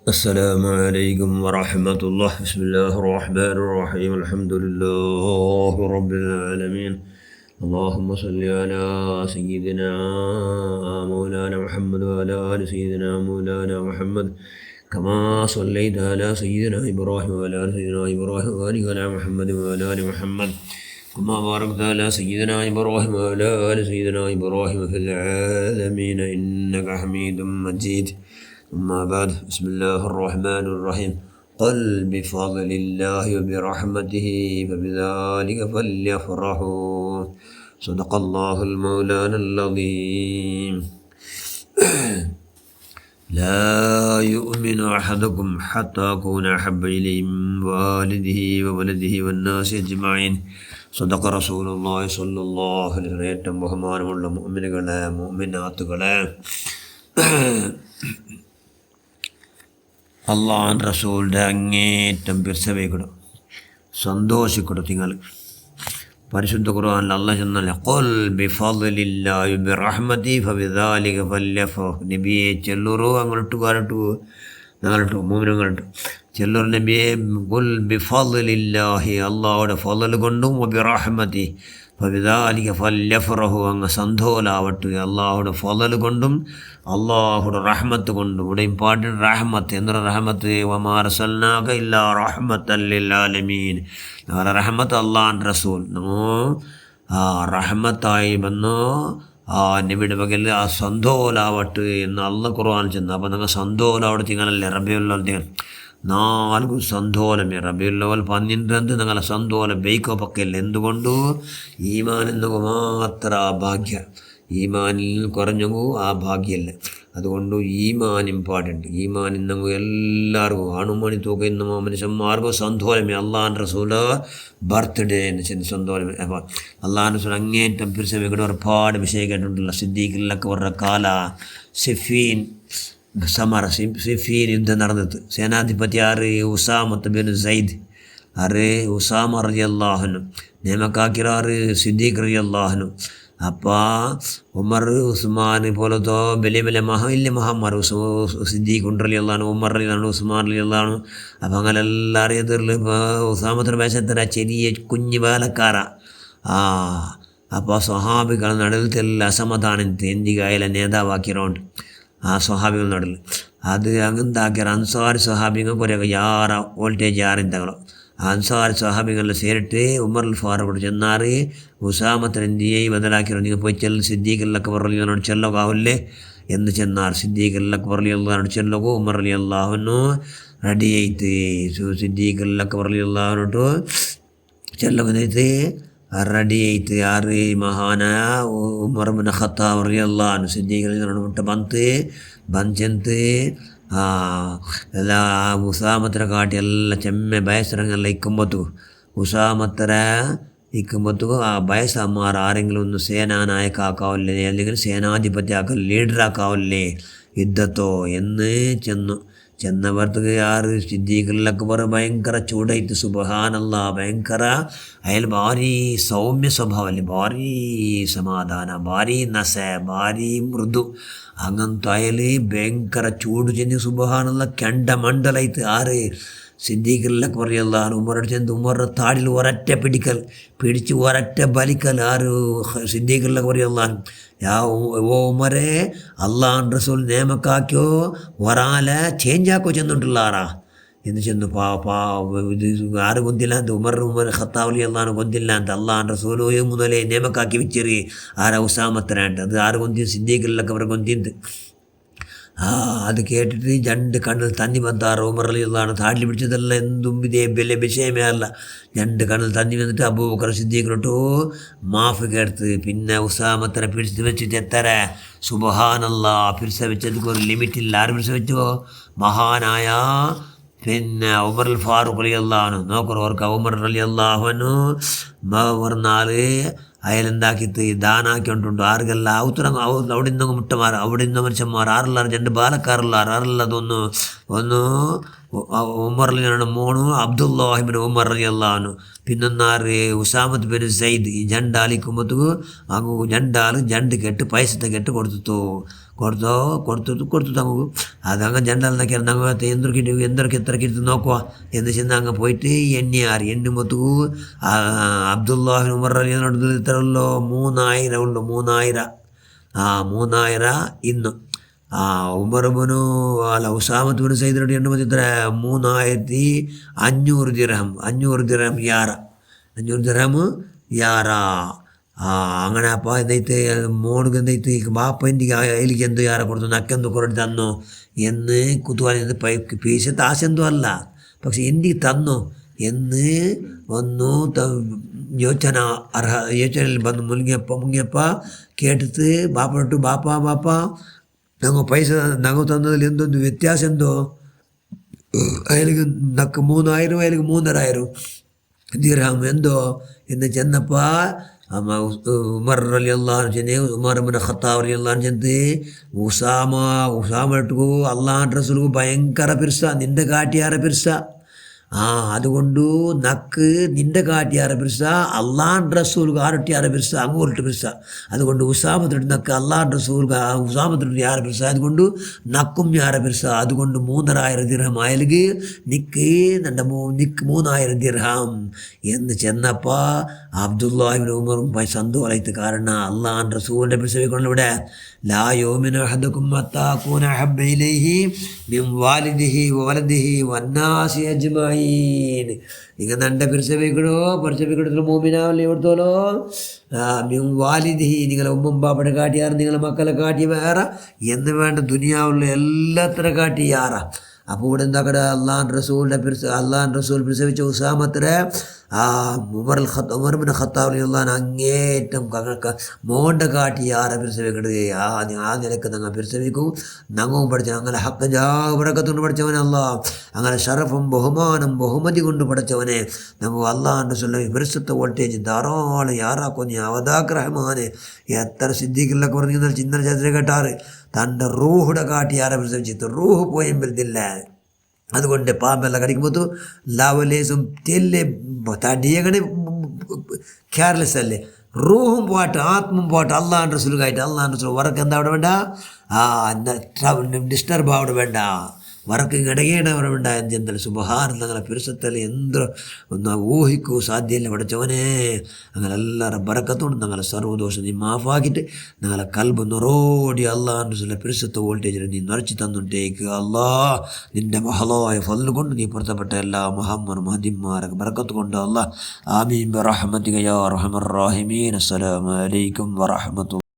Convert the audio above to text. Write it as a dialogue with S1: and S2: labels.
S1: السلام عليكم ورحمة الله. بسم الله الرحمن الرحيم. الحمد لله رب العالمين. اللهم صل على سيدنا مولانا محمد وعلى آل سيدنا مولانا محمد كما صليت على سيدنا إبراهيم وعلى آل سيدنا إبراهيم وبارك على محمد وعلى آل محمد كما باركت على سيدنا إبراهيم وعلى آل سيدنا إبراهيم في العالمين إنك حميد مجيد. أما بعد، بسم الله الرحمن الرحيم. قل بفضل الله وبرحمته فبذلك فليفرحوا. صدق الله المولانا العظيم. لا يؤمن أحدكم حتى أكون أحب إليه من والده وولده والناس أجمعين. صدق رسول الله صلى الله عليه وسلم. ഏറ്റവും ബഹുമാനമുള്ള മുഅ്മിനുകളെ, മുഅ്മിനാത്തുകളെ, അള്ളാഹു റസൂലിൻ്റെ അങ്ങേറ്റം പിർസവയ്ക്കിടും സന്തോഷിക്കിടും. നിങ്ങൾ പരിശുദ്ധ ഖുർആനിൽ അല്ലാഹു ചെന്നല്ലേ ഖുൽ ബിഫദ്ലില്ലാഹി ബിറഹ്മതി ഫബിദാലിക ഫല്യഫ്റഹ്. നബിയെ ചെല്ലൂറോ അങ്ങോട്ട് കാരട്ടു ഞങ്ങളിട്ടു മൂമിനങ്ങളിട്ടു ചെല്ലൂർ നബിയെ ഖുൽ ബിഫദ്ലില്ലാഹി, അള്ളാഹുടെ ഫളൽ കൊണ്ടും ബിറഹ്മതി ഫബിദാലിക ഫല്യഫ്റഹു, അങ്ങ് സന്തോഷാവട്ടെ. അള്ളാഹുടെ ഫളൽ കൊണ്ടും അള്ളാഹുടെ റഹ്മത്ത് കൊണ്ടും. ഇവിടെ ഇമ്പോർട്ടൻ്റ് റഹ്മത്ത്. എന്തൊരു റഹ്മത്ത്? വമാ അർസൽനാക ഇല്ലാ റഹ്മത്തൻ ലിൽ ആലമീൻ. ഞങ്ങളുടെ റഹ്മത്ത് അള്ളാഹുവിൻ്റെ റസൂൽ റഹ്മത്തായി വന്നോ നബിയുടെ പകൽ ആ സന്തോഷാവട്ടെ എന്ന് അള്ളാഹ് ഖുർആൻ ചെന്ന്. അപ്പോൾ നിങ്ങൾ സന്തോഷാവട്ടെ. തിങ്ങളല്ലേ റബീഉൽ ദിൻ നാൽಕು സന്തോലമേ. റബീഉൽ 12 നിങ്ങളെ സന്തോലം ബൈക്കോ പക്കല്ല. എന്തുകൊണ്ടു? ഈമാനെന്നു മാത്ര ആ ഭാഗ്യ. ഈമാനിൽ കുറഞ്ഞു ആ ഭാഗ്യമല്ല. അതുകൊണ്ട് ഈമാൻ ഇമ്പോർട്ടൻറ്റ്. ഈമാൻ ഇന്നു എല്ലാവർക്കും ആണുമണി തൂക്കം ഇന്ന് മനുഷ്യന്മാർക്കും സന്തോലമേ. അള്ളാഹുവിൻ്റെ റസൂല് ബർത്ത്ഡേ എന്ന് ചെന്ന് സന്തോലമേ. അപ്പോൾ അള്ളാഹുവിൻ്റെ റസൂൽ അങ്ങേറ്റം പിരിച്ചവയുടെ ഒരുപാട് വിഷയം കേട്ടിട്ടുള്ള സിദ്ദീഖിലൊക്കെ അവരുടെ കാല സിഫീൻ യുദ്ധം നടന്നത്. സേനാധിപതി ആറ്? ഉസാമത്ത് ബിൻ സൈദ്. ആറ്? ഉസാമ റളിയല്ലാഹു അൻഹു. നിയമക്കാക്കിറാറ്? സിദ്ദീഖ് റളിയല്ലാഹു. അപ്പോൾ ഉമർ ഉസ്മാൻ പോലത്തോ വലിയ വലിയ മഹാന്മാർ സിദ്ദീഖ് റളിയല്ലാഹു അൻഹു, ഉമർ റളിയല്ലാഹു, ഉസ്മാൻ റളിയല്ലാഹു. അപ്പം അങ്ങനെ എല്ലാവരും എതിരിൽ ഇപ്പോൾ ഉസാമത്തിൻ്റെ വേഷത്തര ചെറിയ കുഞ്ഞു വേലക്കാരാ. അപ്പോൾ സ്വഹാബികൾ നടുവിൽ അസമാധാനത്തെ എന്തികായാലും നേതാവാക്കിയതുകൊണ്ട് ആ സ്വഹാബികൾ നടുവിൽ അത് അങ്ങനെന്താക്കിയ അൻസാർ സ്വഹാബികൾ കുറേ യാറ വോൾട്ടേജ് യാറിന്തകളോ അൻസാർ സ്വഹാബികളിൽ സേരിട്ട് ഉമർ ഫാറൂഖോട് ചെന്നാറ് ഉസാമത്തിന് എന്തിയെ ബദലാക്കിയോ, നിങ്ങൾ പോയി ചെല്ല് സിദ്ദീഖിലൊക്കെ പറഞ്ഞോട് ചെല്ലകാവില്ലേ എന്ന് ചെന്നാർ. സിദ്ദീഖിലൊക്കെ പറഞ്ഞോട് ചെല്ലകോ. ഉമർ റളിയല്ലാഹു അൻഹു റെഡി ആയിട്ട് സിദ്ദീഖിലൊക്കെ പറഞ്ഞോട്ട് ചെല്ലകത്ത് റെഡി ആയിട്ട്. ആറ്? മഹാനായ ഉമർ ഇബ്നു ഖത്താബ് റളിയല്ലാഹു അൻഹു സിദ്ദീഖിൽ ಬಂಚಂತೆ ಎಲ್ಲ ಉಸಾಮತ್ರ ಕಾಟಿ ಎಲ್ಲ ಚೆಮ್ಮೆ ಬಯಸರಂಗೆಲ್ಲ ಇಕ್ಕಂಬತ್ತು. ಉಸಾಮತ್ರ ಇಕ್ಕಂಬತ್ತು ಆ ಬಯಸ ಅಮ್ಮಾರು ಆರೆಂಗಿലും ഒന്ന് സേനാ നായക ആക്കാവല്ലേ, അല്ലെങ്കിൽ സേനാധിപതി ആക്കാൻ ലീഡർ ആക്കാവല്ലേ യുദ്ധത്തോ എന്ന് ചെന്നവർക്ക് ആറ്? സിദ്ദീഖിലൊക്കെ ഭയങ്കര ചൂടായിട്ട് സുബ്ഹാനല്ലാ. ഭയങ്കര അയാൾ ഭാരി സൗമ്യ സ്വഭാവമല്ലേ, ഭാരി സമാധാന, ഭാരി നസ, ഭാരി മൃദു. അങ്ങനത്തെ അയാൾ ഭയങ്കര ചൂട് ചെന്ന് സുബ്ഹാനല്ലാ കെണ്ടമണ്ടലായിട്ട്. ആറ്? സിദ്ദീഖിലൊക്കെ പറയല്ല. ഉമറോട് ചെന്ന് ഉമറുടെ താടിൽ ഒരൊറ്റ പിടിച്ച് ഒരൊറ്റ ബലിക്കൽ. ആറ്? സിദ്ദീഖിലൊക്കെ പറയല്ല. ഓ ഉമരെ, അള്ളാഹുവിൻ്റെ റസൂൽ നിയമക്കാക്കിയോ ഒരാളെ ചേഞ്ചാക്കോ ചെന്നിട്ടുള്ള ആറാ എന്ന് ചെന്നു. ഇത് ആറ് കൊന്തില്ല ಅಂತ ഉമർ ഖത്താബ് റളിയല്ലാഹു കൊന്തില്ല ಅಂತ അള്ളാഹുവിൻ്റെ റസൂൽ മുതലേ നിയമക്കാക്കി വെച്ചേറി. ആരാ? ഉസാമത്തനായിട്ട്. അത് ആറ് കൊന്തി? സിദ്ദീഖിലൊക്കെ അവർ കൊന്തിണ്ട്. അത് കേട്ടിട്ട് രണ്ട് കണ്ണിൽ തന്നി വന്നാറ്. ഉമർ റളിയല്ലാഹു താടിൽ പിടിച്ചതെല്ലാം എന്തും ഇതേ വലിയ വിഷയമേ അല്ല. രണ്ട് കണ്ണിൽ തന്നി വന്നിട്ട് അബൂബക്കർ സിദ്ദീഖിലോട്ടോ മാഫ് കേട്ട്. പിന്നെ ഉസാമത്തിനെ പിടിച്ച് വെച്ചിട്ട് എത്ര സുബ്ഹാനല്ലാ പിടിച്ച വെച്ചത് ഒരു ലിമിറ്റില്ല. ആര് പിടിച്ച് വെച്ചോ? മഹാനായ പിന്നെ ഉമർ ഫാറൂഖ് റളിയല്ലാഹു അൻഹു. നോക്കൂ ഓർക്ക, ഉമർ റളിയല്ലാഹു അൻഹു ഒരു നാല് അയലെന്താക്കിത്ത് ദാനാക്കിക്കൊണ്ടുണ്ട്. ആർക്കല്ല ഔത്തരം അവിടെ നിന്നങ്ങ് മുട്ടമാർ, അവിടെ നിന്ന് മനുഷ്യന്മാർ ആറല്ലാറ്, രണ്ട് ബാലക്കാറുള്ളാർ ആറല്ലതൊന്ന് ഒന്ന് ഉമറിലാണ് മോണു അബ്ദുല്ലാഹിബിൻ ഉമർ റളിയല്ലാഹു അൻഹു. പിന്നൊന്നാറ് ഉസാമത്ത് ബിൻ സൈദ്. ഈ ജണ്ടാലിക്കുമ്പത്തുക്ക് അങ്ങ് ജണ്ടാൾ ജണ്ട് കെട്ട് പൈസത്തെ കെട്ട് കൊടുത്തു. കൊടുത്തു തങ്ങു അതങ്ങ് ജണ്ടലിനൊക്കെ ഞങ്ങൾക്ക് എന്തൊക്കെ എത്രക്ക് എടുത്ത് നോക്കുക എന്ന് ചെന്ന് അങ്ങ് പോയിട്ട് എണ്ണുമ്പത്തു അബ്ദുല്ലാഹിൻ ഉമർ റളിയല്ലാഹു ഇത്രയുള്ളൂ 3000 ഉള്ളു 3000 3000 ഇന്ന് ഉമർബിനു ഉസാമത്ത് ബിൻ സയ്യിദിനോട് എണ്ണുമ്പോൾ ഇത്ര 3500 ദിർഹം 500 ദിർഹം യാറ 500 ദിർഹം യാറ അങ്ങനെ അപ്പോൾ എന്തൈത്ത് മോണിಗೆ എന്തൈത്ത് ബാപ്പ എനിക്ക് അതിലേക്ക് എന്ത് യാറെ കൊടുത്തു നക്കെന്ത് കുറച്ച് തന്നു എന്ന് കുത്തുവാൻ പൈസ താശെന്തോ അല്ല പക്ഷെ എനിക്ക് തന്നു എന്ന് ഒന്ന് ಯೋಚನೆಯಲ್ಲಿ ಬಂದು ಮುങ്ങിಯಪ್ಪ ಕೇಟಿತ್ತು ಬಾಪಟ್ಟು ಬಾಪ ನಂಗೆ ಪೈಸ ನಂಗೆ ತಂದದಲ್ಲಿ ಎಂದೊಂದು ವ್ಯತ್ಯಾಸ ಎಂದೋ ಅಯಲಿಗೆ ನಕ್ಕ 3000 ಅಯಲಿಗೆ 3000 ದಿರ್ಹಮ್ ಎಂದೋ ಎಂದು ಚೆನ್ನಪ್ಪ ഉമർ റളിയല്ലാഹു അൻഹു ഉമർ ഇബ്നു ഖത്താബ് റളിയല്ലാഹു അൻഹു ചെന്ന് ഉസാമ ഇട്ടു അള്ളാഹുവിൻ്റെ റസൂലുക്ക് ഭയങ്കര പിർസ നിൻ്റെ കാട്ടിയാറെ പിർസ അതുകൊണ്ട് നക്ക് നിൻ്റെ കാട്ടിയാറെ പിർസ അള്ളാഹുവിൻ്റെ റസൂലുക്ക് ആരൊട്ടിയാറെ പിർസ അങ്ങോട്ട് പിർസ അതുകൊണ്ട് ഉസാമത്തിട്ട് നക്ക് അള്ളാഹുവിൻ്റെ റസൂലുക്ക് ഉസാമത്തിട്ട് യാറെ പിർസ അതുകൊണ്ട് നക്കും യാറെ പിർസ അതുകൊണ്ട് 3000 ദിർഹം അയൽക്ക് നിക്ക് 3000 ദിർഹം എന്ന് ചെന്നപ്പോൾ അബ്ദുല്ലാഹിബ്നു ഉമറും സന്തോഷമായിട്ട് കാരണം അള്ളാഹുവിൻ്റെ റസൂലിൻ്റെ പിർസവിക്കൊണ്ട് ഇവിടെ ലാ യുമിനു അഹദുക്കും ഹത്താ അകൂന അഹബ്ബ ഇലൈഹി മിൻ വാലിദിഹി വവലദിഹി വന്നാസി അജ്മഈൻ നിങ്ങൾ എൻ്റെ പിർസവിക്കടത്തിൽ മോമിനാവല്ലേ കൊടുത്തോലോ മിൻ വാലിദിഹി നിങ്ങളെ ഉമ്മ ബാപ്പയുടെ കാട്ടിയാറ് നിങ്ങളെ മക്കളെ കാട്ടി വേറെ എന്ന് വേണ്ട ദുനിയാവുള്ള എല്ലാത്തിനെ കാട്ടി യാറ അപ്പോൾ ഇവിടെ എന്താക്കട അള്ളാഹുവിൻ്റെ റസൂൽ പ്രസവിച്ച ഉസാമത്തിനെ ഉമർ ഇബ്നു ഖത്താബ് റളിയല്ലാഹു അൻഹു അങ്ങേറ്റം മോണ്ട കാട്ടി ആരെ പ്രസവിക്കരുത് ആ നിലക്ക് ഞങ്ങൾ പ്രസവിക്കും ഞങ്ങളും പഠിച്ച അങ്ങനെ ഹക്കജാബറക്കത്തുകൊണ്ട് പഠിച്ചവനെ അള്ളാഹ് അങ്ങനെ ഷറഫും ബഹുമതി കൊണ്ട് പഠിച്ചവനെ ഞങ്ങൾ അള്ളാഹുവിൻ്റെ റസൂലിനെ പരിശുദ്ധ വോൾട്ടേജ് ധാരാളം യാറാക്കുന്നു അവദാക്ക് റഹ്മാനെ എത്ര സിദ്ദീഖിലൊക്കെ പറഞ്ഞാൽ ചിന്തന ചരിത്രം കേട്ടാറ് തൻ്റെ റൂഹുടെ കാട്ടി ആരെ പ്രസവിച്ചിട്ട് റൂഹ് പോയും വരുന്നില്ല അതുകൊണ്ട് പാമ്പെല്ലാം കടിക്കുമ്പോൾ ലാവലേസും തെല്ലെ തടിയകണി കെയർലെസ് അല്ലേ റൂഹും പോട്ടെ ആത്മം പോട്ടെ അള്ളാഹുവിൻ്റെ റസൂലുകായിട്ട് അള്ളാഹുവിൻ്റെ റസൂൽ വർക്ക് എന്താ അവിടെ വേണ്ട ഡിസ്റ്റർബ് അവിടെ വേണ്ട വറക്ക് ഇടകേടവരെ ഉണ്ടായ ചെന്തൽ സുബഹാനം ഞങ്ങളെ പിരുസത്തൽ എന്തോ ഒന്ന് ഊഹിക്കൂ സാധ്യമല്ല പഠിച്ചവനെ അങ്ങനെ എല്ലാവരും ബറക്കത്തോണ്ട് ഞങ്ങളെ സർവ്വദോഷം നീ മാഫാക്കിയിട്ട് ഞങ്ങളെ കൽബ് നിറോടി അള്ളാഹുൻ്റെ പിരുസത്തെ വോൾട്ടേജിൽ നീ നിറച്ച് തന്നിട്ടേക്ക് അള്ളാഹ് നിൻ്റെ മഹളായ ഫضل കൊണ്ട് നീ പുറത്തപ്പെട്ട എല്ലാ മഹദിമാരൊക്കെ ബറക്കത്ത് കൊണ്ട് അള്ളാഹ് ആമീൻ ബിറഹ്മതിക യാ അർഹമർ റഹീമീൻ അസ്സലാമു അലൈക്കും വറഹ്മത്തുള്ളാഹി